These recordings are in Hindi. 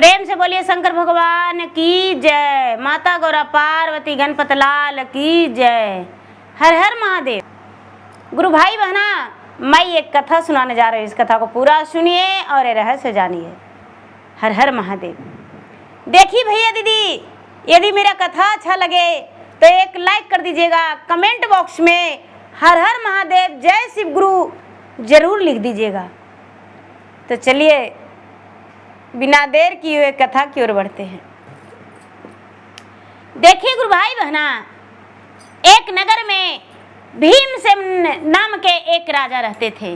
प्रेम से बोलिए शंकर भगवान की जय। माता गौरा पार्वती गणपत लाल की जय। हर हर महादेव। गुरु भाई बहना, मैं एक कथा सुनाने जा रही हूँ। इस कथा को पूरा सुनिए और ये रहस्य जानिए। हर हर महादेव। देखिए भैया दीदी, यदि मेरा कथा अच्छा लगे तो एक लाइक कर दीजिएगा। कमेंट बॉक्स में हर हर महादेव जय शिव गुरु जरूर लिख दीजिएगा। तो चलिए बिना देर किए हुए कथा की ओर बढ़ते हैं। देखिए गुरु भाई बहना, एक नगर में भीमसेन नाम के एक राजा रहते थे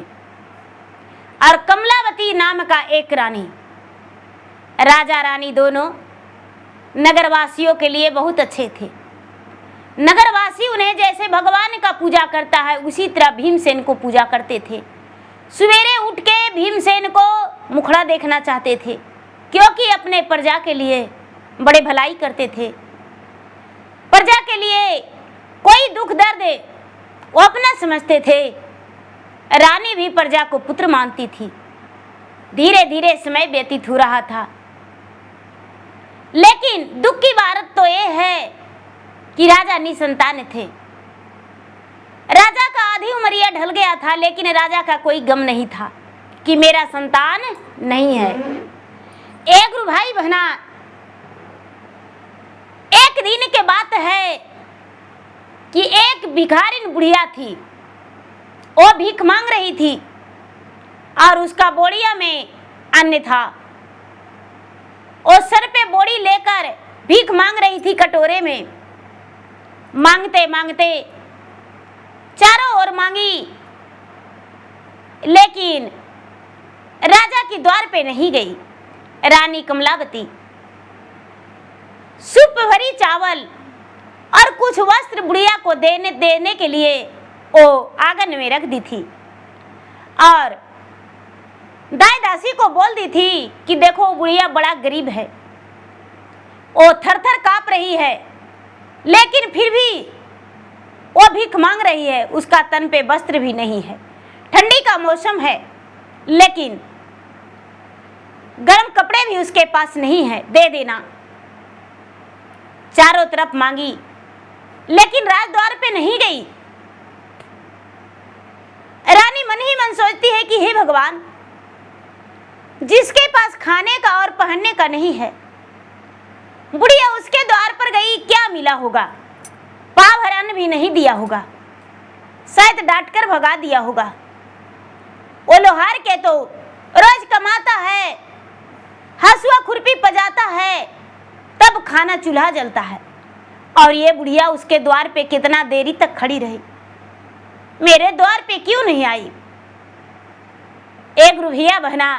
और कमलावती नाम का एक रानी। राजा रानी दोनों नगरवासियों के लिए बहुत अच्छे थे। नगरवासी उन्हें जैसे भगवान का पूजा करता है उसी तरह भीमसेन को पूजा करते थे। सवेरे उठ के भीमसेन को मुखड़ा देखना चाहते थे, क्योंकि अपने प्रजा के लिए बड़े भलाई करते थे। प्रजा के लिए कोई दुख दर्द वो अपना समझते थे। रानी भी प्रजा को पुत्र मानती थी। धीरे धीरे समय व्यतीत हो रहा था, लेकिन दुख की बात तो ये है कि राजा निसंतान थे। राजा का आधी उमरिया ढल गया था, लेकिन राजा का कोई गम नहीं था कि मेरा संतान नहीं है। एक गुरु भाई बहना, एक दिन के बात है कि एक भिखारिन बुढ़िया थी। वो भीख मांग रही थी और उसका बोरिया में अन्न था। वो सर पे बोरी लेकर भीख मांग रही थी कटोरे में। मांगते मांगते चारों ओर मांगी, लेकिन राजा की द्वार पे नहीं गई। रानी कमलावती सूप भरी चावल और कुछ वस्त्र बुढ़िया को देने के लिए वो आंगन में रख दी थी और दाई दासी को बोल दी थी कि देखो बुढ़िया बड़ा गरीब है, वो थर थर कांप रही है, लेकिन फिर भी वो भीख मांग रही है। उसका तन पे वस्त्र भी नहीं है। ठंडी का मौसम है, लेकिन गर्म कपड़े भी उसके पास नहीं है, दे देना। चारों तरफ मांगी, लेकिन राजद्वार पे नहीं गई। रानी मन ही मन सोचती है कि हे भगवान, जिसके पास खाने का और पहनने का नहीं है, बुढ़िया उसके द्वार पर गई, क्या मिला होगा? पाव भर अन्न भी नहीं दिया होगा, शायद डांट कर भगा दिया होगा। वो लोहार के तो रोज कमाता है, हंसुआ खुरपी पजाता है, तब खाना चूल्हा जलता है, और ये बुढ़िया उसके द्वार पे कितना देरी तक खड़ी रही, मेरे द्वार पे क्यों नहीं आई? एक रुपया बहना,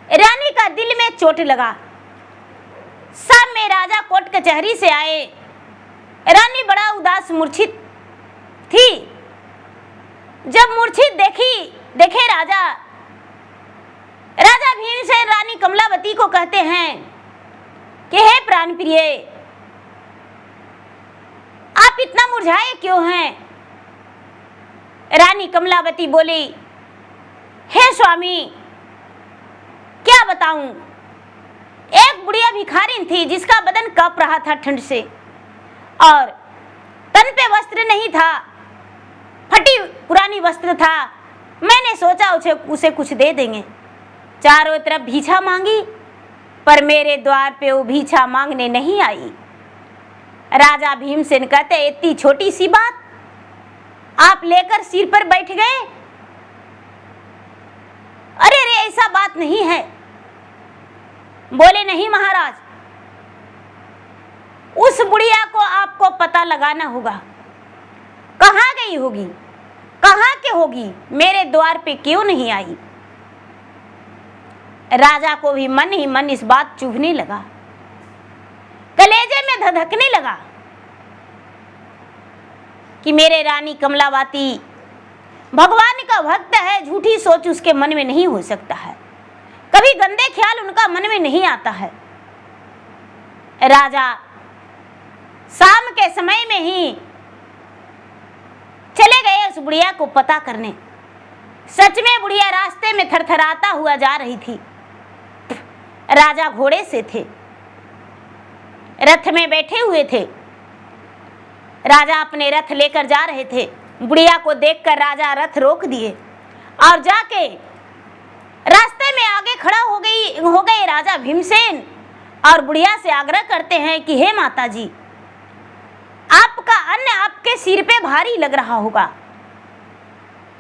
रानी का दिल में चोट लगा। शाम में राजा कोर्ट कचहरी से आए। रानी बड़ा उदास मूर्छित थी। जब मूर्छित देखे राजा भीमसेन रानी कमलावती को कहते हैं कि हे प्राण प्रिय, आप इतना मुरझाए क्यों हैं? रानी कमलावती बोली, हे स्वामी, क्या बताऊं? एक बुढ़िया भिखारिन थी जिसका बदन कांप रहा था ठंड से, और तन पे वस्त्र नहीं था, फटी पुरानी वस्त्र था। मैंने सोचा उसे कुछ दे देंगे। चारों तरफ भीछा मांगी, पर मेरे द्वार पे वो भीछा मांगने नहीं आई। राजा भीमसेन कहते, इतनी छोटी सी बात आप लेकर सिर पर बैठ गए? अरे रे, ऐसा बात नहीं है। बोले, नहीं महाराज, उस बुढ़िया को आपको पता लगाना होगा। कहाँ गई होगी, कहाँ के होगी, मेरे द्वार पे क्यों नहीं आई? राजा को भी मन ही मन इस बात चुभने लगा, कलेजे में धधकने लगा कि मेरे रानी कमलावती भगवान का भक्त है, झूठी सोच उसके मन में नहीं हो सकता है, कभी गंदे ख्याल उनका मन में नहीं आता है। राजा शाम के समय में ही चले गए उस बुढ़िया को पता करने। सच में बुढ़िया रास्ते में थरथराता हुआ जा रही थी। राजा घोड़े से थे, रथ में बैठे हुए थे। राजा अपने रथ लेकर जा रहे थे। बुढ़िया को देखकर राजा रथ रोक दिए और जाके रास्ते में आगे खड़ा हो गए राजा भीमसेन और बुढ़िया से आग्रह करते हैं कि हे माता जी, आपका अन्न आपके सिर पे भारी लग रहा होगा,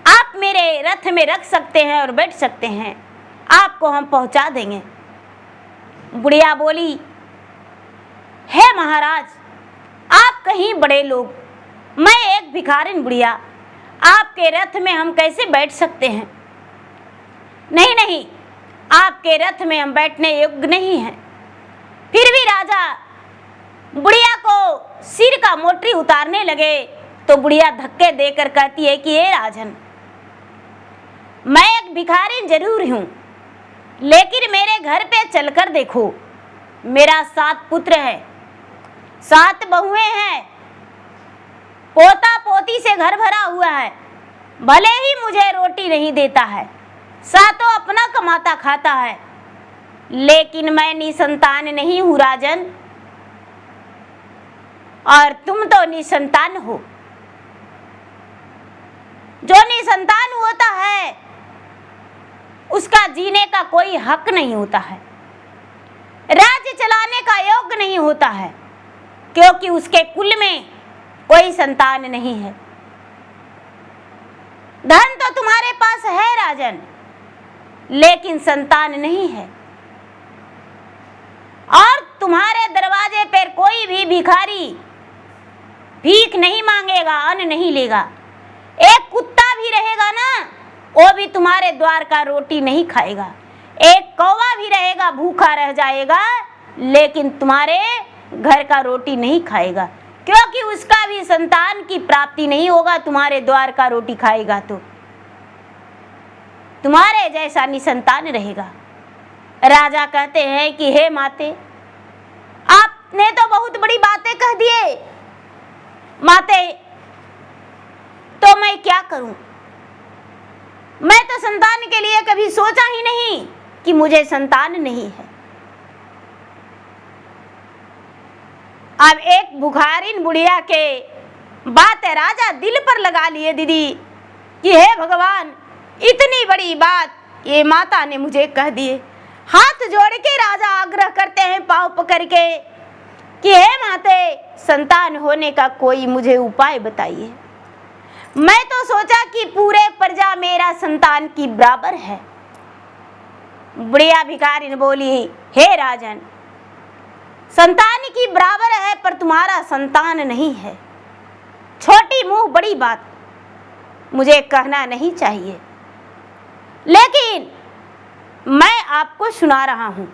आप मेरे रथ में रख सकते हैं और बैठ सकते हैं, आपको हम पहुंचा देंगे। बुढ़िया बोली, हे महाराज, आप कहीं बड़े लोग, मैं एक भिखारिन बुढ़िया, आपके रथ में हम कैसे बैठ सकते हैं? नहीं नहीं, आपके रथ में हम बैठने योग्य नहीं हैं। फिर भी राजा बुढ़िया को सिर का मोटरी उतारने लगे तो बुढ़िया धक्के देकर कहती है कि हे राजन, मैं एक भिखारिन जरूर हूँ, लेकिन मेरे घर पे चलकर देखो, मेरा 7 पुत्र है, 7 बहुएं हैं, पोता पोती से घर भरा हुआ है। भले ही मुझे रोटी नहीं देता है, सातों अपना कमाता खाता है, लेकिन मैं निसंतान नहीं हूँ राजन, और तुम तो निसंतान हो। जो निसंतान होता है उसका जीने का कोई हक नहीं होता है, राज्य चलाने का योग्य नहीं होता है, क्योंकि उसके कुल में कोई संतान नहीं है। धन तो तुम्हारे पास है राजन, लेकिन संतान नहीं है, और तुम्हारे दरवाजे पर कोई भी भिखारी भीख नहीं मांगेगा, अन्न नहीं लेगा। एक कुत्ता भी रहेगा ना, वो भी तुम्हारे द्वार का रोटी नहीं खाएगा। एक कौवा भी रहेगा, भूखा रह जाएगा, लेकिन तुम्हारे घर का रोटी नहीं खाएगा, क्योंकि उसका भी संतान की प्राप्ति नहीं होगा। तुम्हारे द्वार का रोटी खाएगा तो तुम्हारे जैसा निसंतान रहेगा। राजा कहते हैं कि हे माते, आपने तो बहुत बड़ी बातें कह दिए माते, तो मैं क्या करूं? मैं तो संतान के लिए कभी सोचा ही नहीं कि मुझे संतान नहीं है। अब एक भिखारिन बुढ़िया के बात राजा दिल पर लगा लिए दीदी कि हे भगवान, इतनी बड़ी बात ये माता ने मुझे कह दिए। हाथ जोड़ के राजा आग्रह करते हैं पांव पकड़ के कि हे माते, संतान होने का कोई मुझे उपाय बताइए। मैं तो सोचा कि पूरे प्रजा मेरा संतान की बराबर है। बुढ़िया भिखारिन बोली, हे राजन, संतान की बराबर है पर तुम्हारा संतान नहीं है। छोटी मुंह बड़ी बात मुझे कहना नहीं चाहिए, लेकिन मैं आपको सुना रहा हूं।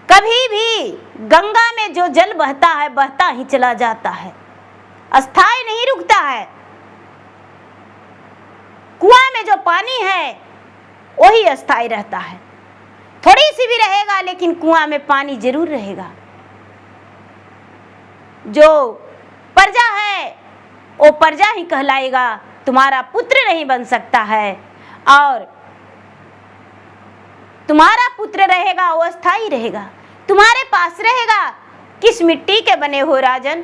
कभी भी गंगा में जो जल बहता है बहता ही चला जाता है, अस्थायी नहीं रुकता है। कुआं में जो पानी है वही अस्थायी रहता है, थोड़ी सी भी रहेगा लेकिन कुआं में पानी जरूर रहेगा। जो प्रजा है वो प्रजा ही कहलाएगा, तुम्हारा पुत्र नहीं बन सकता है, और तुम्हारा पुत्र रहेगा वो अस्थायी रहेगा, तुम्हारे पास रहेगा। किस मिट्टी के बने हो राजन?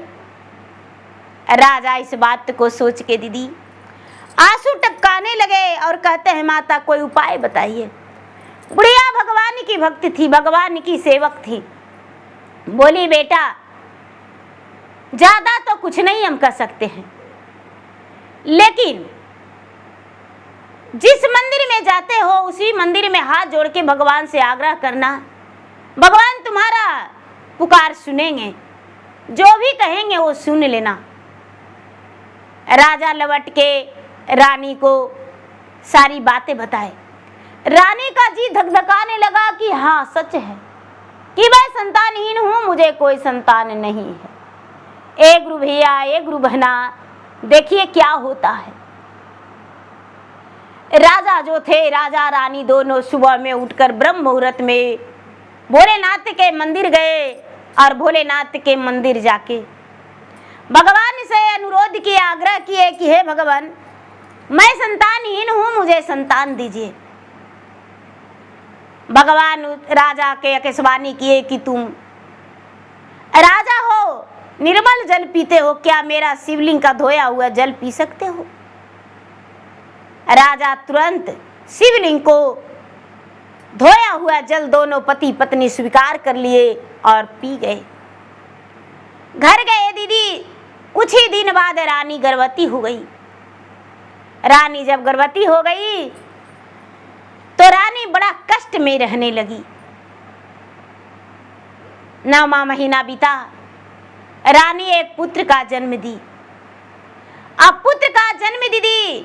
राजा इस बात को सोच के दीदी आंसू टपकाने लगे और कहते हैं माता, कोई उपाय बताइए। बुढ़िया भगवान की भक्त थी, भगवान की सेवक थी। बोली, बेटा ज्यादा तो कुछ नहीं हम कर सकते हैं, लेकिन जिस मंदिर में जाते हो उसी मंदिर में हाथ जोड़ के भगवान से आग्रह करना, भगवान तुम्हारा पुकार सुनेंगे, जो भी कहेंगे वो सुन लेना। राजा लौट के रानी को सारी बातें बताए। रानी का जी धकधकाने लगा कि हाँ सच है कि मैं संतानहीन हूँ, मुझे कोई संतान नहीं है। ए गुरु भैया, ए गुरु बहना, देखिए क्या होता है। राजा जो थे, राजा रानी दोनों सुबह में उठकर ब्रह्म मुहूर्त में भोलेनाथ के मंदिर गए और भोलेनाथ के मंदिर जाके भगवान से अनुरोध किए, आग्रह किए कि हे भगवान, मैं संतानहीन हूँ, मुझे संतान दीजिए। भगवान राजा के आकाशवाणी किए कि तुम राजा हो, निर्मल जल पीते हो, क्या मेरा शिवलिंग का धोया हुआ जल पी सकते हो? राजा तुरंत शिवलिंग को धोया हुआ जल दोनों पति पत्नी स्वीकार कर लिए और पी गए। घर गए दीदी, कुछ ही दिन बाद रानी गर्भवती हो गई। रानी जब गर्भवती हो गई तो रानी बड़ा कष्ट में रहने लगी। 9वां महीना बीता, रानी एक पुत्र का जन्म दी। अब पुत्र का जन्म दी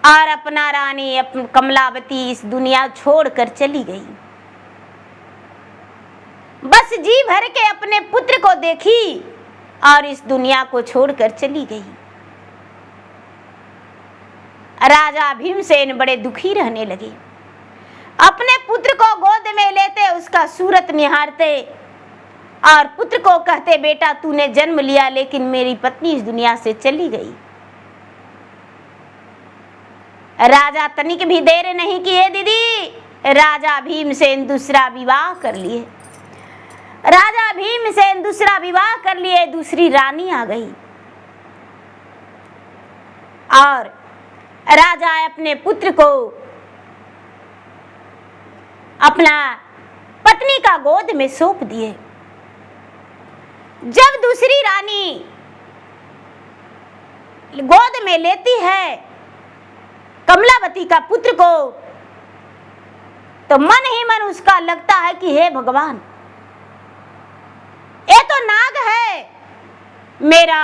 और अपना रानी कमलावती इस दुनिया छोड़कर चली गई। बस जी भर के अपने पुत्र को देखी और इस दुनिया को छोड़कर चली गई। राजा भीमसेन बड़े दुखी रहने लगे। अपने पुत्र को गोद में लेते, उसका सूरत निहारते और पुत्र को कहते, बेटा तूने जन्म लिया लेकिन मेरी पत्नी इस दुनिया से चली गई। राजा तनिक भी देर नहीं किए दीदी, राजा भीमसेन दूसरा विवाह कर लिए। राजा भीमसेन दूसरा विवाह कर लिए, दूसरी रानी आ गई और राजा अपने पुत्र को अपना पत्नी का गोद में सौंप दिए। जब दूसरी रानी गोद में लेती है कमलावती का पुत्र को, तो मन ही मन उसका लगता है कि हे भगवान, ये तो नाग है, मेरा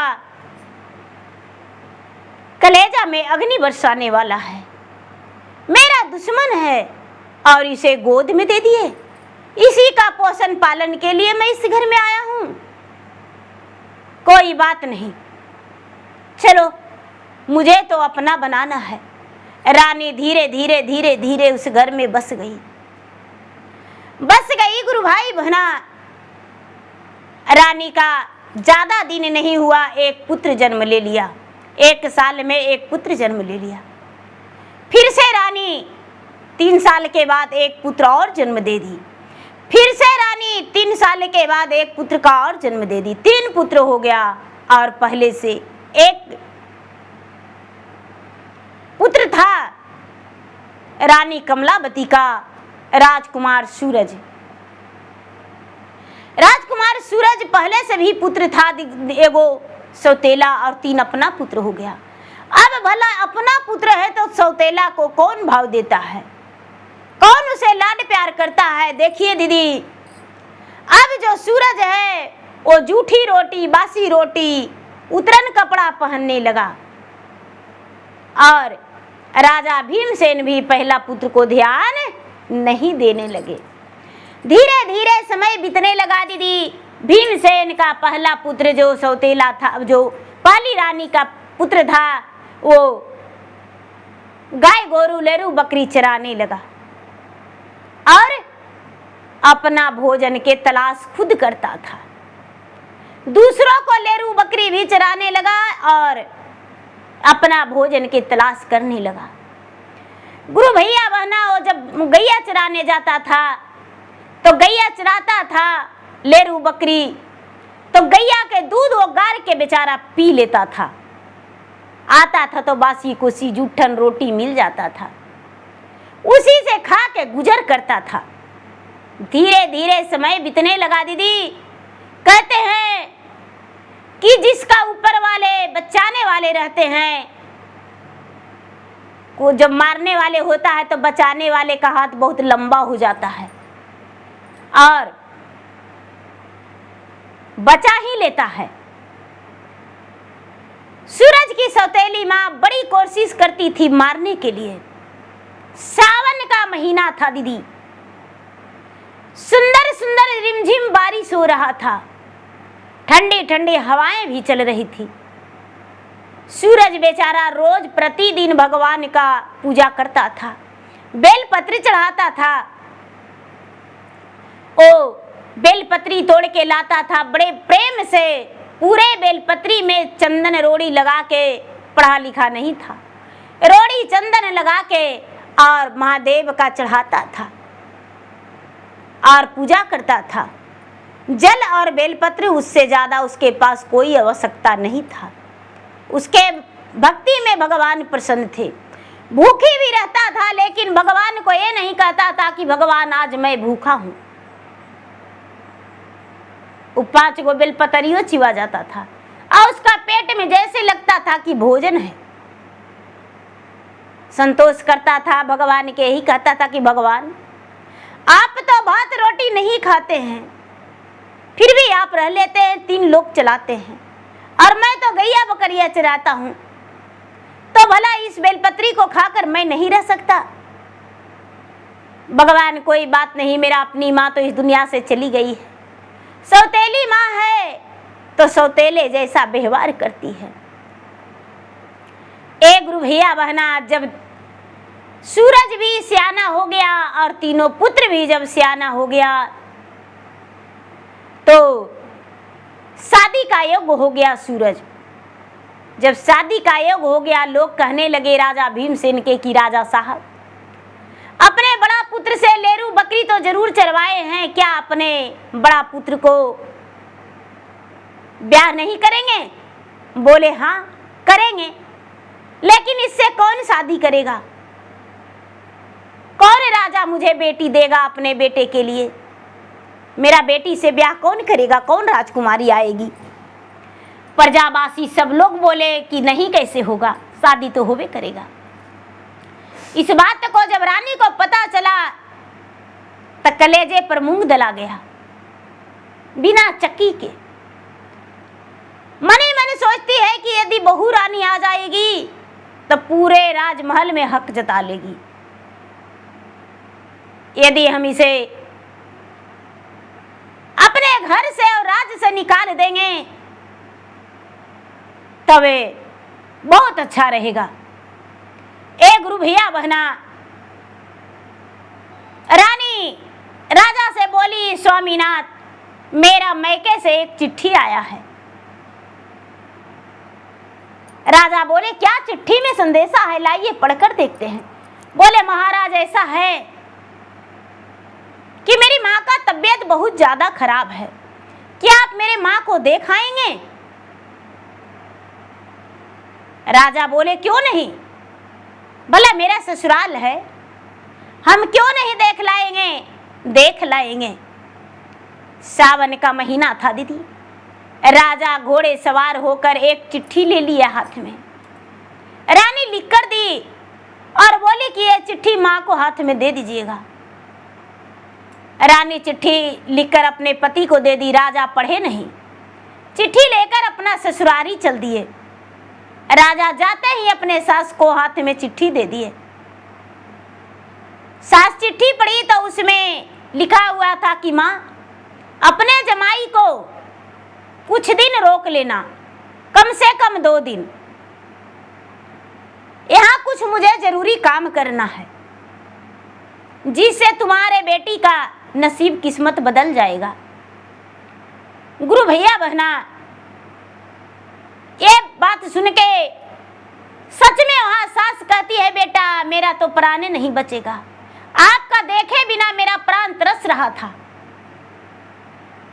कलेजा में अग्नि बरसाने वाला है, मेरा दुश्मन है और इसे गोद में दे दिए। इसी का पोषण पालन के लिए मैं इस घर में आया हूं। कोई बात नहीं, चलो मुझे तो अपना बनाना है। रानी धीरे धीरे धीरे धीरे उस घर में बस गई। गुरु भाई बहना, रानी का ज्यादा दिन नहीं हुआ, एक पुत्र जन्म ले लिया। 1 साल में एक पुत्र जन्म ले लिया। फिर से रानी 3 साल के बाद एक पुत्र और जन्म दे दी। फिर से रानी 3 साल के बाद एक पुत्र का और जन्म दे दी। 3 पुत्र हो गया और पहले से एक पुत्र था रानी कमलावती का, राजकुमार सूरज। राजकुमार सूरज पहले से भी पुत्र था, एगो सौतेला और 3 अपना पुत्र हो गया। अब भला अपना पुत्र है तो सौतेला को कौन भाव देता है, कौन उसे लाड प्यार करता है? देखिए दीदी, अब जो सूरज है वो जूठी रोटी, बासी रोटी, उतरन कपड़ा पहनने लगा और राजा भीमसेन भी पहला पुत्र को ध्यान नहीं देने लगे। धीरे धीरे समय बीतने लगा दीदी। भीमसेन का पहला पुत्र जो सौतेला था, जो पहली रानी का पुत्र था, वो गाय गोरू लेरू बकरी चराने लगा और अपना भोजन के तलाश खुद करता था। दूसरों को लेरू बकरी भी चराने लगा और अपना भोजन की तलाश करने लगा। गुरु भैया बहना, वो जब गैया चराने जाता था तो गैया चराता था लेरू बकरी, तो गैया के दूध वो गार के बेचारा पी लेता था। आता था तो बासी कोसी जूठन रोटी मिल जाता था, उसी से खा के गुजर करता था। धीरे धीरे समय बीतने लगा दीदी। कहते हैं कि जिसका ऊपर वाले बचाने वाले रहते हैं, को जब मारने वाले होता है तो बचाने वाले का हाथ बहुत लंबा हो जाता है और बचा ही लेता है। सूरज की सौतेली माँ बड़ी कोशिश करती थी मारने के लिए। सावन का महीना था दीदी, सुंदर सुंदर रिमझिम बारिश हो रहा था, ठंडी ठंडी हवाएं भी चल रही थी। सूरज बेचारा रोज प्रतिदिन भगवान का पूजा करता था, बेलपत्री चढ़ाता था। ओ बेलपत्री तोड़ के लाता था, बड़े प्रेम से पूरे बेलपत्री में चंदन रोड़ी लगा के, पढ़ा लिखा नहीं था, रोड़ी चंदन लगा के और महादेव का चढ़ाता था। और पूजा करता था। जल और बेलपत्र उससे ज़्यादा उसके पास कोई आवश्यकता नहीं था। उसके भक्ति में भगवान प्रसन्न थे। भूखी भी रहता था, लेकिन भगवान को ये नहीं कहता था कि भगवान आज मैं भूखा हूं। वो 5 गो बेलपतरियों चिवा जाता था और उसका पेट में जैसे लगता था कि भोजन है। संतोष करता था, भगवान के ही कहता था कि भगवान आप तो भात रोटी नहीं खाते हैं, फिर भी आप रह लेते हैं, 3 लोग चलाते हैं, और मैं तो गैया बकरियां चराता हूं, तो भला इस बेलपत्री को खाकर मैं नहीं रह सकता? भगवान कोई बात नहीं, मेरा अपनी माँ तो इस दुनिया से चली गई है, सौतेली माँ है तो सौतेले जैसा व्यवहार करती है। एक गुरु भैया बहना, जब सूरज भी सियाना हो गया और तीनों पुत्र भी जब सियाना हो गया तो शादी का योग हो गया। सूरज जब शादी का योग हो गया, लोग कहने लगे राजा भीमसेन के कि राजा साहब अपने बड़ा पुत्र से लेरू बकरी तो जरूर चरवाए हैं, क्या अपने बड़ा पुत्र को ब्याह नहीं करेंगे? बोले हाँ करेंगे, लेकिन इससे कौन शादी करेगा? कौन राजा मुझे बेटी देगा अपने बेटे के लिए? मेरा बेटी से ब्याह कौन करेगा? कौन राजकुमारी आएगी? प्रजावासी सब लोग बोले कि नहीं, कैसे होगा, शादी तो होवे करेगा। इस बात को जब रानी को पता चला तो कलेजे पर मूंग दला गया। बिना चक्की के मने मन सोचती है कि यदि बहू रानी आ जाएगी तो पूरे राजमहल में हक जता लेगी। यदि हम इसे अपने घर से और राज्य से निकाल देंगे तबे बहुत अच्छा रहेगा। एक गुरु भैया बहना, रानी राजा से बोली स्वामीनाथ मेरा मैके से एक चिट्ठी आया है। राजा बोले क्या चिट्ठी में संदेशा है, लाइए पढ़कर देखते हैं। बोले महाराज ऐसा है कि मेरी माँ का तबीयत बहुत ज्यादा खराब है, क्या आप मेरे माँ को देख आएंगे? राजा बोले क्यों नहीं, भला मेरा ससुराल है, हम क्यों नहीं देख लाएंगे? देख लाएंगे। सावन का महीना था दीदी। राजा घोड़े सवार होकर एक चिट्ठी ले लिया हाथ में। रानी लिख कर दी और बोली कि ये चिट्ठी माँ को हाथ में दे दीजिएगा। रानी चिट्ठी लिखकर अपने पति को दे दी। राजा पढ़े नहीं, चिट्ठी लेकर अपना ससुरारी चल दिए। राजा जाते ही अपने सास को हाथ में चिट्ठी दे दिए। सास चिट्ठी पढ़ी तो उसमें लिखा हुआ था कि माँ अपने जमाई को कुछ दिन रोक लेना, कम से कम 2 दिन, यहाँ कुछ मुझे जरूरी काम करना है जिससे तुम्हारे बेटी का नसीब किस्मत बदल जाएगा। गुरु भैया बहना, ये बात सुन के सच में वहां सास कहती है बेटा मेरा तो प्राण नहीं बचेगा, आपका देखे बिना मेरा प्राण तरस रहा था।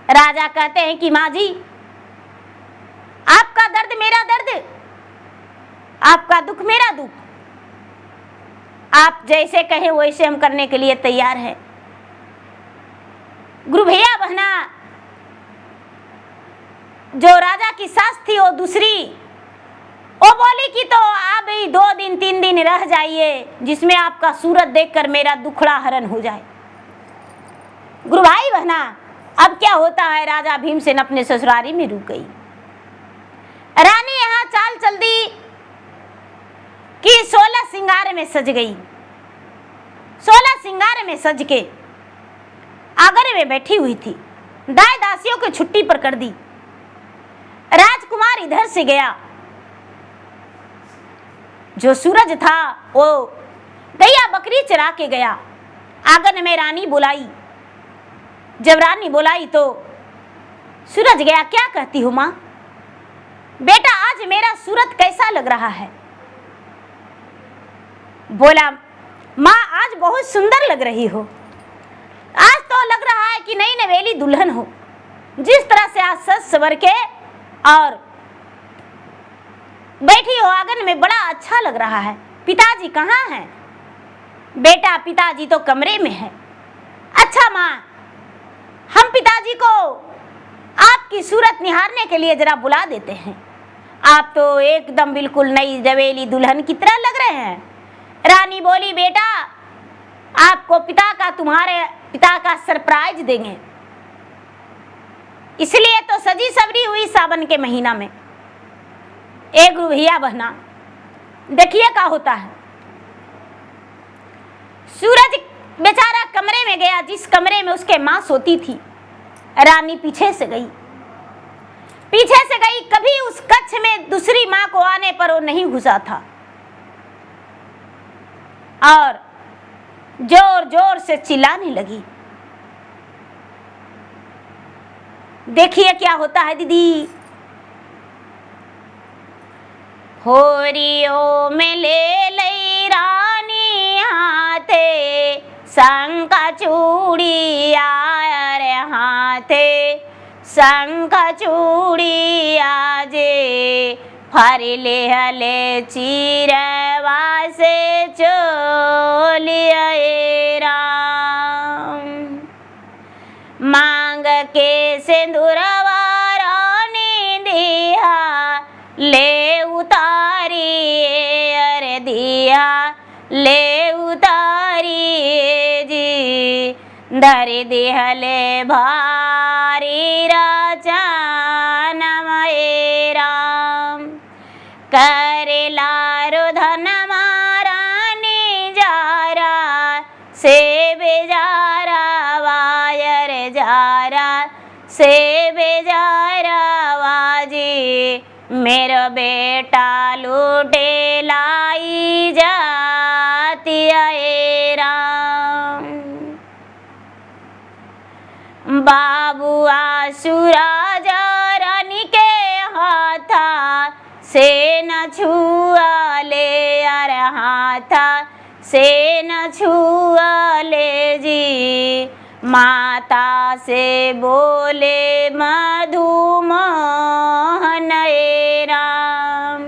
राजा कहते हैं कि माँ जी आपका दर्द मेरा दर्द, आपका दुख मेरा दुख, आप जैसे कहें वैसे हम करने के लिए तैयार हैं। गुरु भैया बहना, जो राजा की सास थी वो दूसरी, वो बोली कि तो आप 2 दिन 3 दिन रह जाइए जिसमें आपका सूरत देखकर मेरा दुखड़ा हरण हो जाए। गुरु भाई बहना, अब क्या होता है, राजा भीमसेन अपने ससुरारी में रुक गई। रानी यहाँ चाल चल दी कि 16 श्रृंगार में सज गई। 16 श्रृंगार में सज के आंगन में बैठी हुई थी। दाई दासियों को छुट्टी पर कर दी। राजकुमार इधर से गया, जो सूरज था वो गैया बकरी चरा के गया। आंगन में रानी बुलाई। जब रानी बुलाई तो सूरज गया, क्या कहती हो माँ? बेटा आज मेरा सूरत कैसा लग रहा है? बोला माँ आज बहुत सुंदर लग रही हो, आज तो लग रहा है कि नई नवेली दुल्हन हो। जिस तरह से आज सज सवर के और बैठी हो आंगन में, बड़ा अच्छा लग रहा है। पिताजी कहाँ हैं? बेटा, पिताजी तो कमरे में है। अच्छा माँ, हम पिताजी को आपकी सूरत निहारने के लिए जरा बुला देते हैं। आप तो एकदम बिल्कुल नई नवेली दुल्हन की तरह लग रहे हैं। रानी बोली, बेटा आपको तुम्हारे पिता का सरप्राइज देंगे, इसलिए तो सजी सवरी हुई सावन के महीना में। एक भैया बहना, देखिए क्या होता है। सूरज बेचारा कमरे में गया, जिस कमरे में उसके माँ सोती थी। रानी पीछे से गई। कभी उस कक्ष में दूसरी माँ को आने पर वो नहीं घुसा था और जोर जोर से चिल्लाने लगी। देखिए क्या होता है दीदी। होरियो में ले लई रानी हाथे, शंखा चूड़िया रे हाथे, शंखा चूड़िया जे, फरले हले चिरवा से चोलिया राम। मांग के सिंदूरवा रानी दिया, ले उतारी अरे दिया, ले उतारी जी, धर दिहले भारी राजानम राम। करेला रुधन महारानी जारा, से बेजारा वायर जारा, से बेजारा वाजी, मेरा बेटा लूटे लाई जाती आए राम। बाबू आसुरा जा रानी के हाथा, से न छुआ ले अरे हाथा, से न छुआ ले जी, माता से बोले मधुमोहन राम।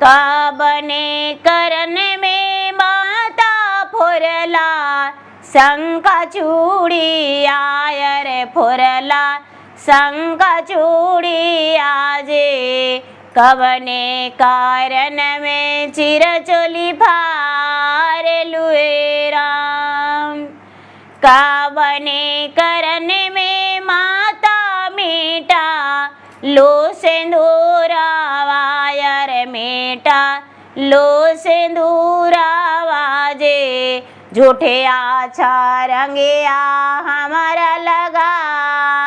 काबने करन में माता फुरला, शंखा चूड़िया रे फुरला, शंखा चूड़िया जे, कबने कारण में चिर चोली फार लुए राम। काबने करन में माता मीठा, लो सिंदूरा वायर मेटा, लो सिंदूरा वाजे, झूठे आछा रंगिया हमारा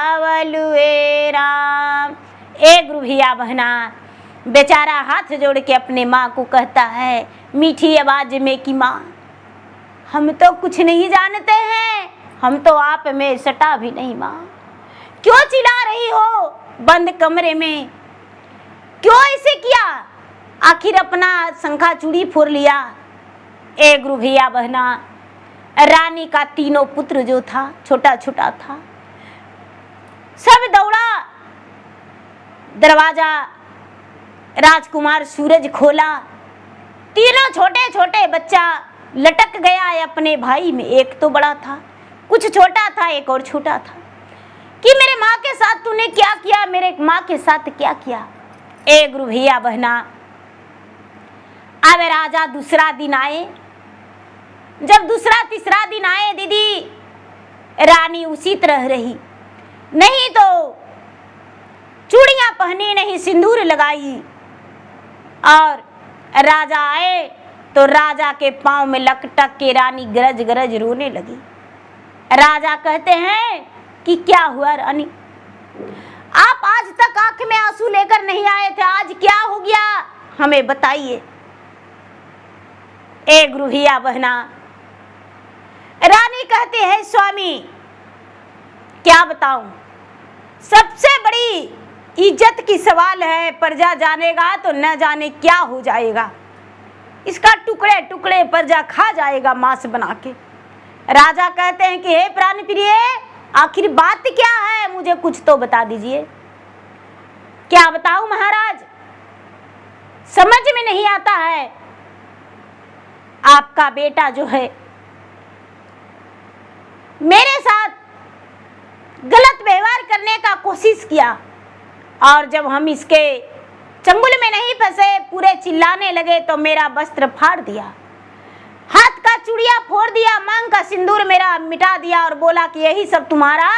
लगावलुए राम। एक भैया बहना बेचारा हाथ जोड़ के अपने माँ को कहता है मीठी आवाज में कि माँ, हम तो कुछ नहीं जानते हैं, हम तो आप में सटा भी नहीं। माँ क्यों चिल्ला रही हो बंद कमरे में, क्यों ऐसे किया? आखिर अपना शंखा चूड़ी फोड़ लिया। एक भैया बहना, रानी का तीनों पुत्र जो था छोटा छोटा था, सब दौड़ा, दरवाजा राजकुमार सूरज खोला, तीनों छोटे छोटे बच्चा लटक गया है अपने भाई में। एक तो बड़ा था, कुछ छोटा था, एक और छोटा था। कि मेरे माँ के साथ तूने क्या किया, मेरे माँ के साथ क्या किया? एक भैया बहना, अब राजा दूसरा दिन आए। जब दूसरा तीसरा दिन आए दीदी, रानी उसी तरह रही, नहीं तो चूड़ियां पहनी, नहीं सिंदूर लगाई। और राजा आए तो राजा के पांव में लकटक के रानी गरज गरज रोने लगी। राजा कहते हैं कि क्या हुआ रानी, आप आज तक आंख में आंसू लेकर नहीं आए थे, आज क्या हो गया, हमें बताइए। एक भैया बहना, रानी कहते हैं स्वामी क्या बताऊं, सबसे बड़ी इज्जत की सवाल है, प्रजा जानेगा तो न जाने क्या हो जाएगा, इसका टुकड़े टुकड़े प्रजा खा जाएगा मांस बना के। राजा कहते हैं कि हे प्राण प्रिय, आखिर बात क्या है, मुझे कुछ तो बता दीजिए। क्या बताऊं महाराज, समझ में नहीं आता है। आपका बेटा जो है मेरे साथ गलत व्यवहार करने का कोशिश किया, और जब हम इसके चंगुल में नहीं फंसे, पूरे चिल्लाने लगे तो मेरा वस्त्र फाड़ दिया, हाथ का चूड़िया फोड़ दिया, मांग का सिंदूर मेरा मिटा दिया और बोला कि यही सब तुम्हारा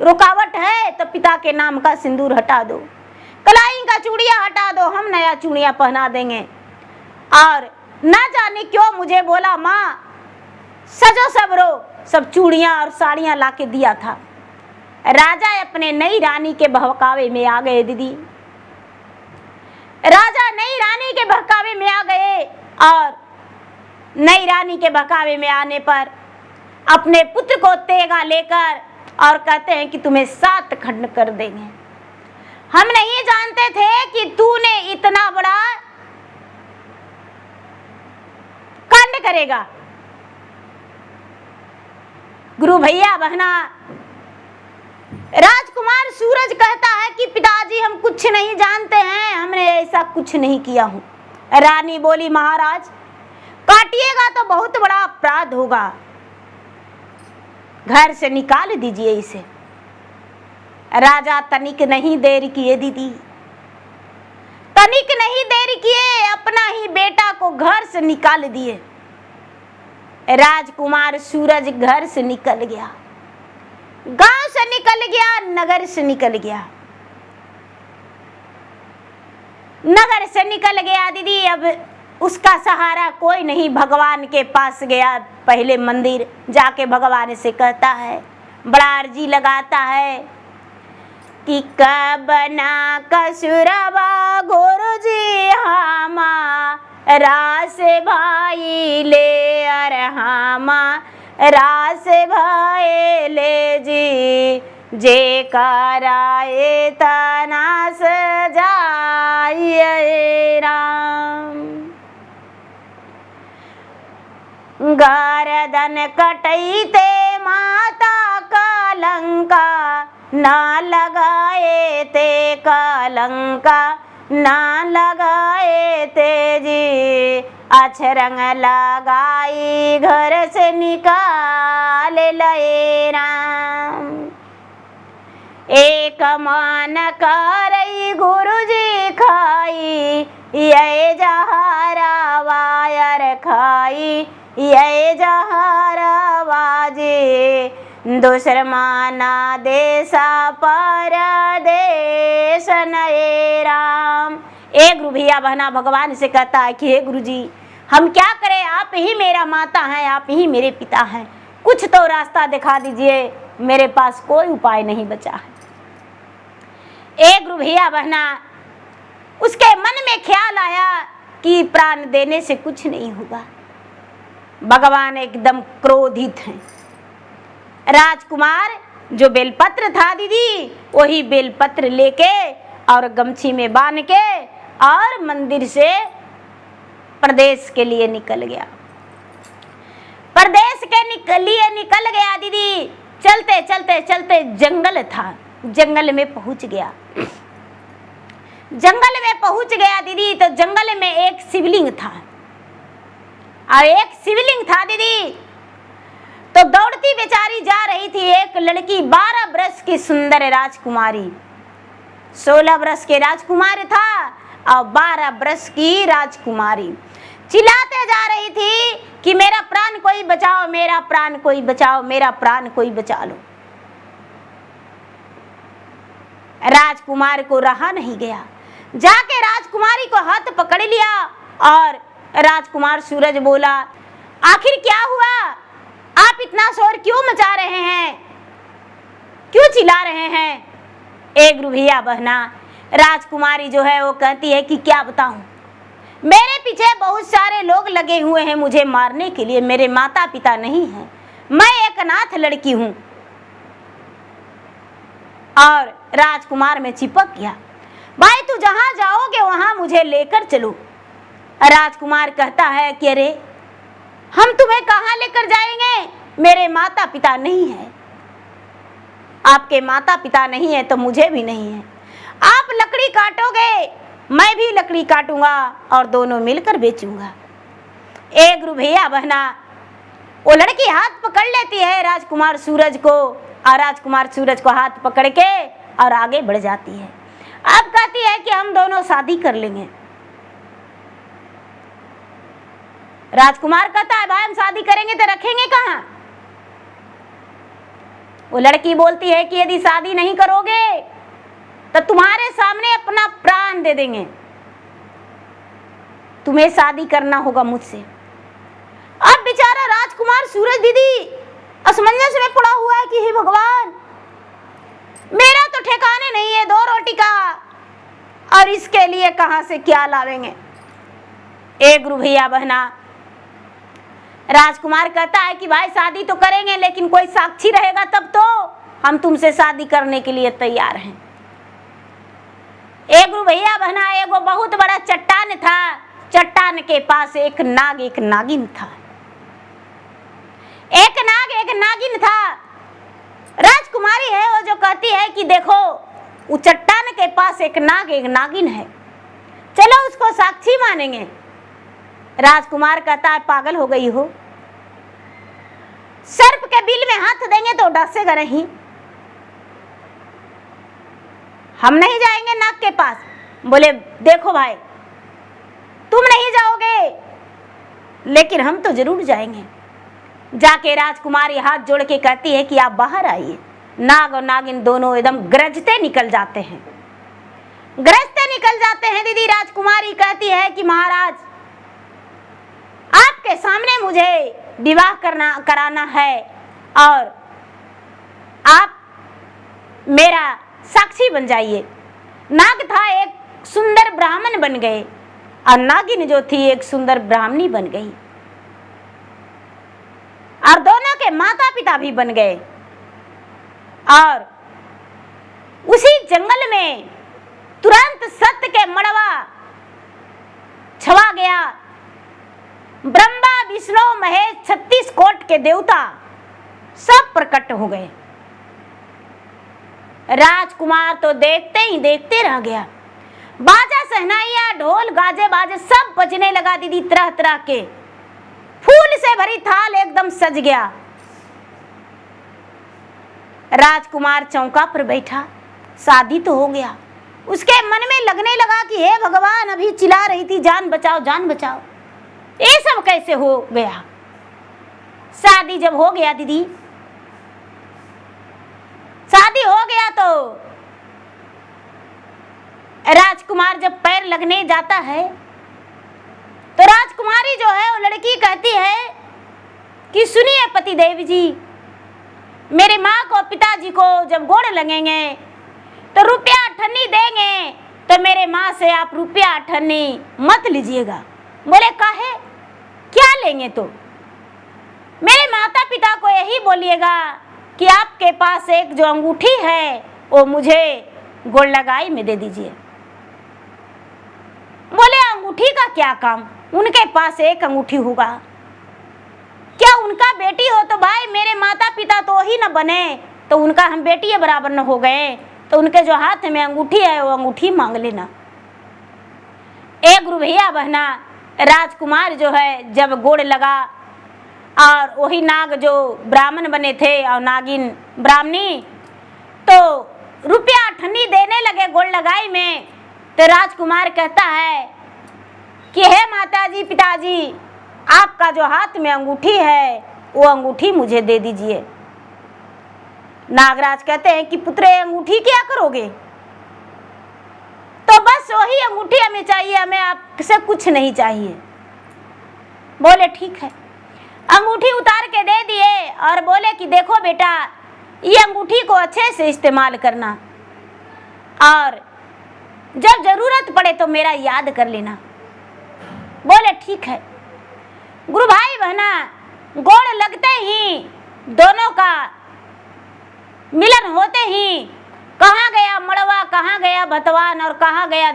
रुकावट है तो पिता के नाम का सिंदूर हटा दो, कलाई का चूड़िया हटा दो, हम नया चूड़िया पहना देंगे। और ना जाने क्यों मुझे बोला माँ सजो सबरो, सब चूड़ियाँ और साड़ियाँ लाके दिया था। राजा अपने नई रानी के बहकावे में आ गए। दीदी, राजा नई रानी के बहकावे में आ गए, और नई रानी के बहकावे में आने पर अपने पुत्र को तेगा लेकर और कहते हैं कि तुम्हें 7 खंड कर देंगे। हम नहीं जानते थे कि तूने इतना बड़ा कांड करेगा। गुरु भैया बहना, राजकुमार सूरज कहता है कि पिताजी हम कुछ नहीं जानते हैं, हमने ऐसा कुछ नहीं किया हूं। रानी बोली महाराज काटिएगा तो बहुत बड़ा अपराध होगा, घर से निकाल दीजिए इसे। राजा तनिक नहीं देर किए दीदी, तनिक नहीं देर किए, अपना ही बेटा को घर से निकाल दिए। राजकुमार सूरज घर से निकल गया, गांव से निकल गया, नगर से निकल गया, नगर से निकल गया दीदी। अब उसका सहारा कोई नहीं, भगवान के पास गया, पहले मंदिर जाके भगवान से कहता है, बड़ा अर्जी लगाता है कि कब ना कसुरबा गुरुजी रास भाई ले अरहामा, रास भाई ले जी जे कराए तनास जाइए राम। गारदन कटैते माता का लंका, ना लगाए ते कलंका, ना लगाए ते जी अछरंग लगाई घर से निकाल लए राम। एक मान करई गुरुजी खाई, ये जहारा वायर खाई, ये जहारा वाजे, दूसर माना देसा परदेश नए राम। एक गुरु भैया बहना भगवान से कहता है कि हे गुरुजी हम क्या करें, आप ही मेरा माता हैं, आप ही मेरे पिता हैं, कुछ तो रास्ता दिखा दीजिए, मेरे पास कोई उपाय नहीं बचा है। एक गुरु भैया बहना उसके मन में ख्याल आया कि प्राण देने से कुछ नहीं होगा। भगवान एकदम क्रोधित हैं। राजकुमार जो बेलपत्र था दीदी, वही बेलपत्र लेके और गमछी में बांध के और मंदिर से प्रदेश के लिए निकल गया। प्रदेश के लिए निकल गया दीदी। चलते चलते चलते जंगल था, जंगल में पहुंच गया। जंगल में पहुंच गया दीदी, तो जंगल में एक शिवलिंग था, और एक शिवलिंग था दीदी। तो दौड़ती बेचारी जा रही थी एक लड़की, 12 वर्ष की सुंदर राजकुमारी, 16 वर्ष के राजकुमार था और 12 वर्ष की राजकुमारी, चिल्लाते जा रही थी कि मेरा प्राण कोई बचाओ, मेरा प्राण कोई बचाओ, मेरा प्राण कोई बचा लो। राजकुमार को रहा नहीं गया, जाके राजकुमारी को हाथ पकड़ लिया और राजकुमार सूरज बोला, आखिर क्या हुआ, आप इतना शोर क्यों मचा रहे हैं, क्यों चिल्ला रहे हैं। एक गुरु भैया बहना राजकुमारी जो है वो कहती है कि क्या बताऊं, मेरे पीछे बहुत सारे लोग लगे हुए हैं मुझे मारने के लिए, मेरे माता पिता नहीं हैं, मैं एक अनाथ लड़की हूं। और राजकुमार में चिपक गया, भाई तू जहां जाओगे वहां मुझे लेकर चलो। राजकुमार कहता है कि अरे हम तुम्हें कहाँ लेकर जाएंगे? मेरे माता पिता नहीं है। आपके माता पिता नहीं है तो मुझे भी नहीं है। आप लकड़ी काटोगे, मैं भी लकड़ी काटूंगा और दोनों मिलकर बेचूंगा। एक गुरु भैया बहना, वो लड़की हाथ पकड़ लेती है राजकुमार सूरज को, और राजकुमार सूरज को हाथ पकड़ के और आगे बढ़ जाती है। अब कहती है कि हम दोनों शादी कर लेंगे। राजकुमार कहता है, भाई हम शादी करेंगे तो रखेंगे कहाँ? वो लड़की बोलती है कि यदि शादी नहीं करोगे तो तुम्हारे सामने अपना प्राण दे देंगे। तुम्हें शादी करना होगा मुझसे। अब बेचारा राजकुमार सूरज दीदी असमंजस में पड़ा हुआ है कि हे भगवान, मेरा तो ठिकाने नहीं है 2 रोटी का, और इसके लिए कहां से क्या लावेंगे। एक गुरु भैया बहना, राजकुमार कहता है कि भाई शादी तो करेंगे, लेकिन कोई साक्षी रहेगा तब तो हम तुमसे शादी करने के लिए तैयार हैं। एक गुरु भैया बहना, एगो बहुत बड़ा चट्टान था। चट्टान के पास एक नाग एक नागिन था। एक नाग एक नागिन था। राजकुमारी है वो जो कहती है कि देखो, उस चट्टान के पास एक नाग एक नागिन है, चलो उसको साक्षी मानेंगे। राजकुमार कहता है, पागल हो गई हो? सर्प के बिल में हाथ देंगे तो डसेगा नहीं। हम नहीं जाएंगे नाग के पास। बोले देखो भाई, तुम नहीं जाओगे लेकिन हम तो जरूर जाएंगे। जाके राजकुमारी हाथ जोड़ के कहती है कि आप बाहर आइए। नाग और नागिन दोनों एकदम गरजते निकल जाते हैं। गरजते निकल जाते हैं। दीदी राजकुमारी कहती है कि महाराज, आपके सामने मुझे विवाह कराना है और आप मेरा साक्षी बन जाइए। नाग था एक सुंदर ब्राह्मण बन गए और नागिन जो थी एक सुंदर ब्राह्मणी बन गई, और दोनों के माता पिता भी बन गए। और उसी जंगल में तुरंत सत्य के मड़वा छवा गया। ब्रह्मा विष्णु महेश 36 कोट के देवता सब प्रकट हो गए। राजकुमार तो देखते ही देखते रह गया। बाजा सहनाइया ढोल गाजे बाजे सब बजने लगा। दीदी तरह तरह के फूल से भरी थाल एकदम सज गया। राजकुमार चौका पर बैठा। शादी तो हो गया। उसके मन में लगने लगा कि हे भगवान, अभी चिल्ला रही थी जान बचाओ जान बचाओ, ये सब कैसे हो गया। शादी जब हो गया दीदी, शादी हो गया तो राजकुमार जब पैर लगने जाता है तो राजकुमारी जो है वो लड़की कहती है कि सुनिए पतिदेव जी, मेरे माँ को पिताजी को जब गोड़ लगेंगे तो रुपया अठन्नी देंगे, तो मेरे माँ से आप रुपया अठन्नी मत लीजिएगा। बोले काहे, क्या लेंगे? तो मेरे माता पिता को यही बोलिएगा कि आपके पास एक जो अंगूठी है वो मुझे गोड़ लगाई में दे दीजिए। बोले अंगूठी का क्या काम, उनके पास एक अंगूठी होगा, क्या उनका बेटी हो तो भाई मेरे माता पिता तो ही न बने, तो उनका हम बेटी बराबर न हो गए, तो उनके जो हाथ में अंगूठी है वो अंगूठी मांग लेना। एक गुरु भैया बहना, राजकुमार जो है जब गोड़ लगा और वही नाग जो ब्राह्मण बने थे और नागिन ब्राह्मणी तो रुपया अठन्नी देने लगे गोड़ लगाई में, तो राजकुमार कहता है कि हे माताजी पिताजी, आपका जो हाथ में अंगूठी है वो अंगूठी मुझे दे दीजिए। नागराज कहते हैं कि पुत्र अंगूठी क्या करोगे? तो बस वही अंगूठी हमें चाहिए, हमें आपसे कुछ नहीं चाहिए। बोले ठीक है। अंगूठी उतार के दे दिए और बोले कि देखो बेटा, ये अंगूठी को अच्छे से इस्तेमाल करना और जब जरूरत पड़े तो मेरा याद कर लेना। बोले ठीक है। गुरु भाई बहना, गोड़ लगते ही दोनों का मिलन होते ही कहाँ गया मड़वा, कहाँ गया भतवान और कहाँ गया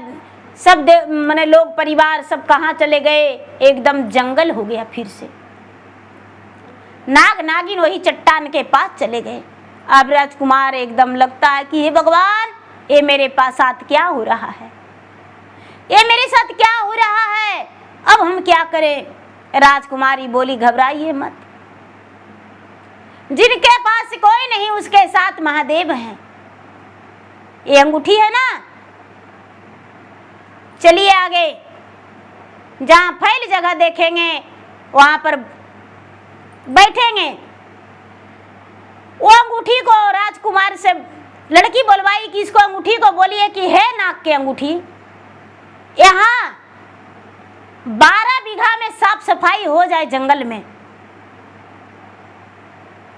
सब मने लोग परिवार सब कहाँ चले गए, एकदम जंगल हो गया फिर से। नाग नागिन वही चट्टान के पास चले गए। अब राजकुमार एकदम लगता है कि हे भगवान, ये मेरे पास साथ क्या हो रहा है, ये मेरे साथ क्या हो रहा है, अब हम क्या करें। राजकुमारी बोली घबराइए मत, जिनके पास कोई नहीं उसके साथ महादेव हैं। ये अंगूठी है ना, चलिए आगे, जहां फैल जगह देखेंगे वहां पर बैठेंगे। वो अंगूठी को राजकुमार से लड़की बोलवाई कि इसको अंगूठी को बोलिए कि है नाग की अंगूठी, यहाँ 12 बीघा में साफ सफाई हो जाए जंगल में।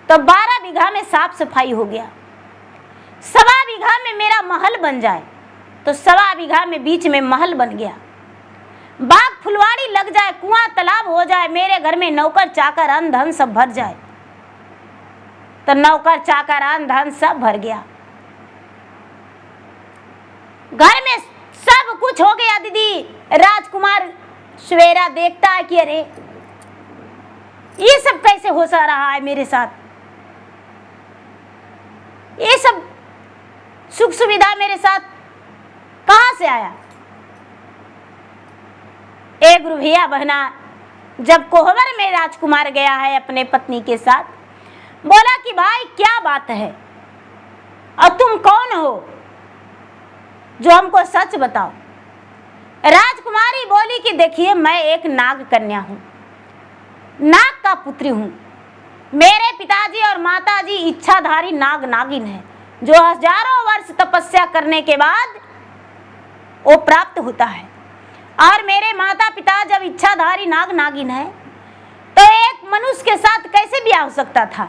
तो 12 बीघा में साफ सफाई हो गया, 1.25 बीघा में मेरा महल बन जाए, तो 1.25 बीघा में बीच में महल बन गया। बाग फुलवाड़ी लग जाए, कुआं तालाब हो जाए, मेरे घर में नौकर चाकर अन्न धन सब भर जाए। तो नौकर चाकर अन्न धन सब भर गया, घर में सब कुछ हो गया। दीदी राजकुमार सवेरा देखता है कि अरे ये सब कैसे हो सा रहा है मेरे साथ, ये सब सुख सुविधा मेरे साथ कहां से आया। एक गुरु भैया बहना जब कोहबर में राजकुमार गया है अपने पत्नी के साथ, बोला कि भाई क्या बात है और तुम कौन हो जो हमको सच बताओ। राजकुमारी बोली कि देखिए मैं एक नाग कन्या हूं, नाग का पुत्री हूं। मेरे पिताजी और माताजी इच्छाधारी नाग नागिन है, जो हजारों वर्ष तपस्या करने के बाद वो प्राप्त होता है। और मेरे माता पिता जब इच्छाधारी नाग नागिन है तो एक मनुष्य के साथ कैसे ब्याह हो सकता था,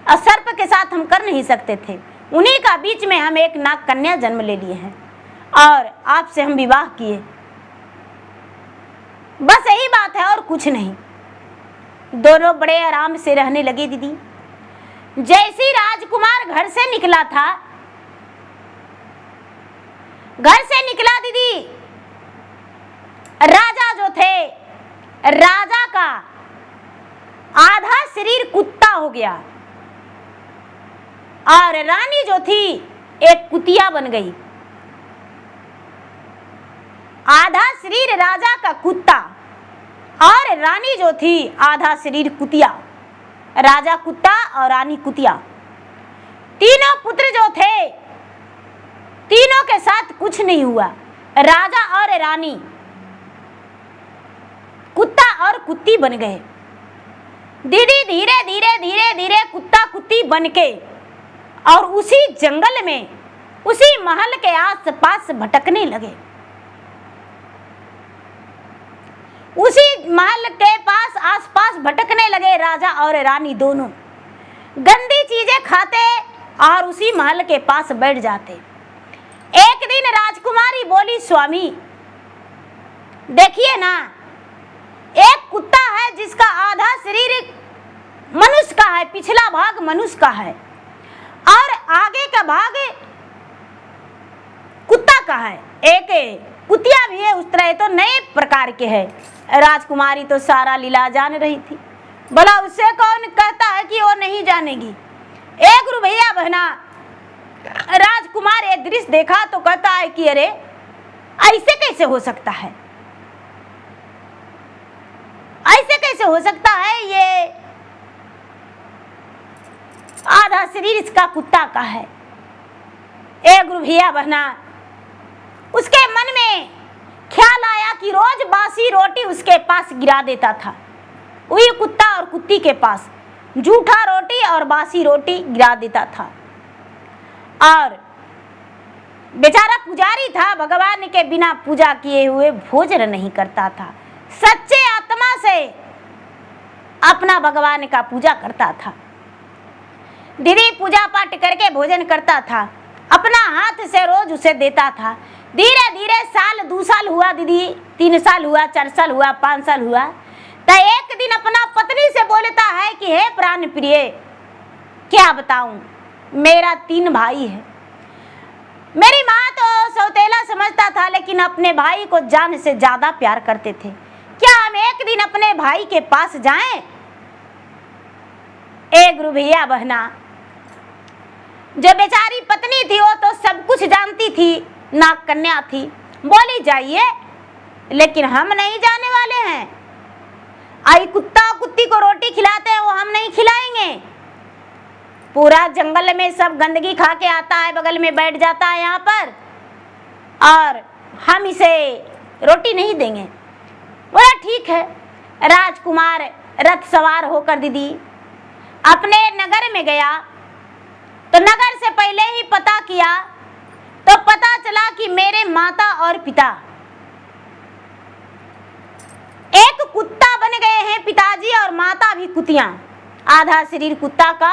और सर्प के साथ हम कर नहीं सकते थे। उन्हीं का बीच में हम एक नाग कन्या जन्म ले लिए हैं और आपसे हम विवाह किए, बस यही बात है और कुछ नहीं। दोनों बड़े आराम से रहने लगे। दीदी जैसे ही राजकुमार घर से निकला था, घर से निकला दीदी, राजा जो थे, राजा का आधा शरीर कुत्ता हो गया और रानी जो थी एक कुतिया बन गई। आधा शरीर राजा का कुत्ता और रानी जो थी आधा शरीर कुतिया। राजा कुत्ता और रानी कुतिया, तीनों पुत्र जो थे, तीनों के साथ कुछ नहीं हुआ। राजा और रानी कुत्ता और कुत्ती बन गए। दीदी धीरे धीरे धीरे धीरे कुत्ता कुत्ती बन के और उसी जंगल में, उसी महल के आस पास भटकने लगे। उसी महल के पास आसपास भटकने लगे राजा और रानी दोनों। गंदी चीजें खाते और उसी महल के पास बैठ जाते। एक दिन राजकुमारी बोली, स्वामी देखिए ना, एक कुत्ता है जिसका आधा शरीर मनुष्य का है, पिछला भाग मनुष्य का है और आगे का भाग कुत्ता का है। एक कुतिया भी है, उस तरह तो नए प्रकार के है। राजकुमारी तो सारा लीला जान रही थी, भला उससे कौन कहता है कि वो नहीं जानेगी। एक गुरु भैया बहना राजकुमार ये दृश्य देखा तो कहता है कि अरे ऐसे कैसे हो सकता है, ऐसे कैसे हो सकता है, ये आधा शरीर इसका कुत्ता का है। एक गुरु भैया बहना उसके मन में ख्याल आया कि रोज बासी रोटी उसके पास गिरा देता था, वही कुत्ता और कुत्ती के पास जूठा रोटी और बासी रोटी गिरा देता था। और बेचारा पुजारी था, भगवान के बिना पूजा किए हुए भोजन नहीं करता था, सच्चे आत्मा से अपना भगवान का पूजा करता था। दीदी पूजा पाठ करके भोजन करता था, अपना हाथ से रोज उसे देता था। धीरे धीरे साल 2 साल हुआ दीदी, 3 साल हुआ, 4 साल हुआ, 5 साल हुआ, तो एक दिन अपना पत्नी से बोलता है कि हे प्राण प्रिय, क्या बताऊं, मेरा 3 भाई है। मेरी माँ तो सौतेला समझता था, लेकिन अपने भाई को जान से ज्यादा प्यार करते थे। क्या हम एक दिन अपने भाई के पास जाएं ए गुरु भैया बहना, जो बेचारी पत्नी थी वो तो सब कुछ जानती थी, नाग कन्या थी, बोली जाइए, लेकिन हम नहीं जाने वाले हैं। आई कुत्ता कुत्ती को रोटी खिलाते हैं, वो हम नहीं खिलाएंगे। पूरा जंगल में सब गंदगी खा के आता है, बगल में बैठ जाता है यहाँ पर, और हम इसे रोटी नहीं देंगे। बोला ठीक है। राजकुमार रथ सवार होकर दीदी अपने नगर में गया, तो नगर से पहले ही पता किया, तो पता चला कि मेरे माता और पिता एक कुत्ता बन गए हैं, पिताजी और माता भी कुतियां, आधा शरीर कुत्ता का,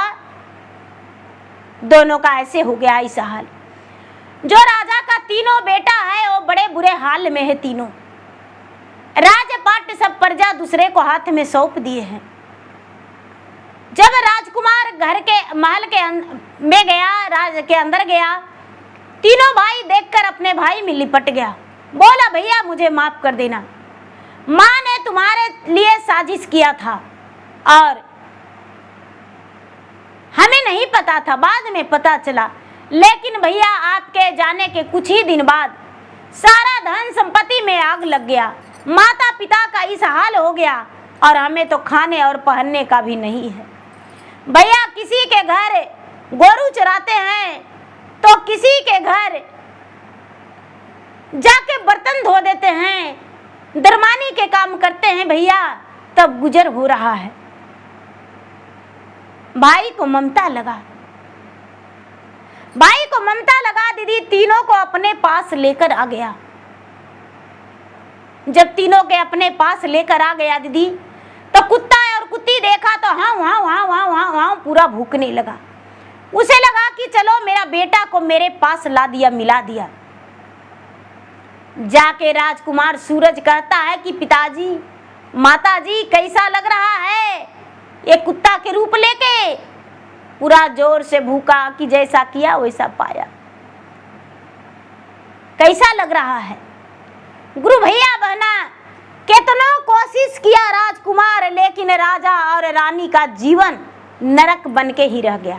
दोनों का ऐसे हो गया इस हाल। जो राजा का तीनों बेटा है वो बड़े बुरे हाल में है तीनों। राजपाट सब प्रजा दूसरे को हाथ में सौंप दिए हैं। जब राजकुमार घर के महल के में गया, राज के अंदर गया, तीनों भाई देखकर अपने भाई में लिपट गया। बोला भैया मुझे माफ कर देना, माँ ने तुम्हारे लिए साजिश किया था और हमें नहीं पता था, बाद में पता चला। लेकिन भैया आपके जाने के कुछ ही दिन बाद सारा धन संपत्ति में आग लग गया, माता पिता का इस हाल हो गया, और हमें तो खाने और पहनने का भी नहीं है। भैया किसी के घर गोरू चराते हैं तो किसी के घर जाके बर्तन धो देते हैं, दरमानी के काम करते हैं भैया, तब गुजर हो रहा है। भाई को ममता लगा, भाई को ममता लगा दीदी, तीनों को अपने पास लेकर आ गया। जब तीनों के अपने पास लेकर आ गया दीदी, तो कुत्ता और कुत्ती देखा तो हाँ पूरा भूकने लगा। उसे लगा कि चलो मेरा बेटा को मेरे पास ला दिया, मिला दिया। जाके राजकुमार सूरज कहता है कि पिताजी माताजी कैसा लग रहा है ये कुत्ता के रूप लेके। पूरा जोर से भूका कि जैसा किया वैसा पाया। कैसा लग रहा है? गुरु भैया बहना, कितना कोशिश किया राजकुमार, लेकिन राजा और रानी का जीवन नरक बन के ही रह गया।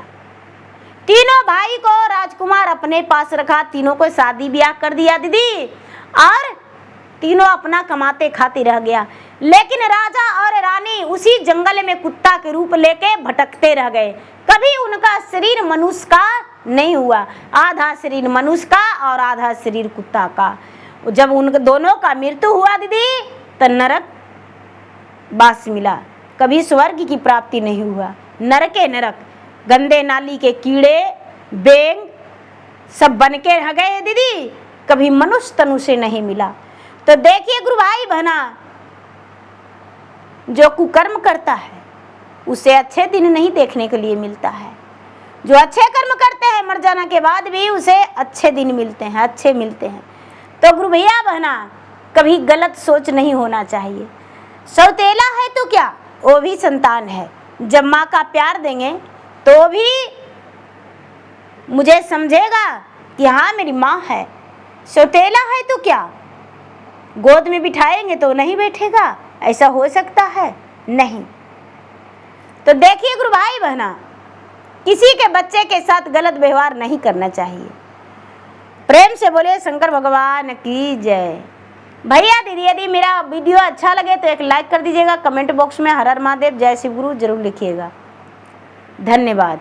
तीनों भाई को राजकुमार अपने पास रखा, तीनों को शादी ब्याह कर दिया दीदी, और तीनों अपना कमाते खाते रह गया। लेकिन राजा और रानी उसी जंगल में कुत्ता के रूप लेके भटकते रह गए। कभी उनका शरीर मनुष्य का नहीं हुआ, आधा शरीर मनुष्य का और आधा शरीर कुत्ता का। जब उन दोनों का मृत्यु हुआ दीदी, तो नरक बास मिला, कभी स्वर्ग की प्राप्ति नहीं हुआ। नरके नरक, गंदे नाली के कीड़े बेंग सब बन के रह गए दीदी, कभी मनुष्य तनु से नहीं मिला। तो देखिए गुरु भाई बहना, जो कुकर्म करता है उसे अच्छे दिन नहीं देखने के लिए मिलता है। जो अच्छे कर्म करते हैं मर जाने के बाद भी उसे अच्छे दिन मिलते हैं, अच्छे मिलते हैं। तो गुरु भैया बहना, कभी गलत सोच नहीं होना चाहिए। सौतेला है तो क्या, वो भी संतान है। जब माँ का प्यार देंगे तो भी मुझे समझेगा कि हाँ मेरी माँ है। सौतेला है तो क्या, गोद में बिठाएंगे तो नहीं बैठेगा, ऐसा हो सकता है? नहीं। तो देखिए गुरु भाई बहना, किसी के बच्चे के साथ गलत व्यवहार नहीं करना चाहिए। प्रेम से बोले शंकर भगवान की जय। भैया दीदी यदि मेरा वीडियो अच्छा लगे तो एक लाइक कर दीजिएगा, कमेंट बॉक्स में हर हर महादेव जय शिव गुरु जरूर लिखिएगा। धन्यवाद।